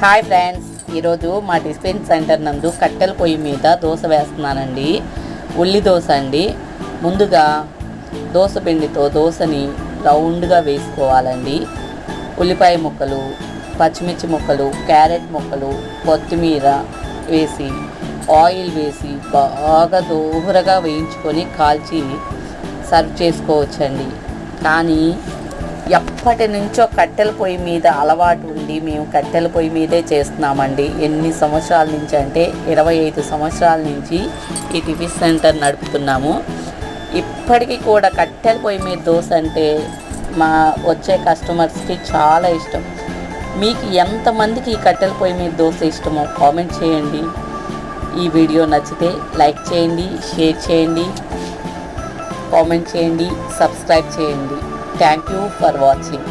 Hi friends, ఈరోజు మా tiffin centre నందు కట్టెల పొయ్యి మీద దోశ వేస్తున్నానండి. ఉల్లి దోశ అండి. ముందుగా దోశ పిండితో దోశని రౌండ్గా వేసుకోవాలండి. ఉల్లిపాయ ముక్కలు, పచ్చిమిర్చి ముక్కలు, క్యారెట్ ముక్కలు, కొత్తిమీర వేసి ఆయిల్ వేసి బాగా దోరగా వేయించుకొని కాల్చి సర్వ్ చేసుకోవచ్చండి. కానీ ఎప్పటి నుంచో కట్టెల పొయ్యి మీద అలవాటు ఉండి మేము కట్టెల పొయ్యి మీదే చేస్తున్నామండి. ఎన్ని సంవత్సరాల నుంచి అంటే 25 సంవత్సరాల నుంచి ఈ టిఫిన్ సెంటర్ నడుపుతున్నాము. ఇప్పటికీ కూడా కట్టెల పొయ్యి మీద దోశ అంటే మా వచ్చే కస్టమర్స్కి చాలా ఇష్టం. మీకు ఎంతమందికి ఈ కట్టెల పొయ్యి మీద దోశ ఇష్టమో కామెంట్ చేయండి. ఈ వీడియో నచ్చితే లైక్ చేయండి, షేర్ చేయండి, కామెంట్ చేయండి, సబ్స్క్రైబ్ చేయండి. Thank you for watching.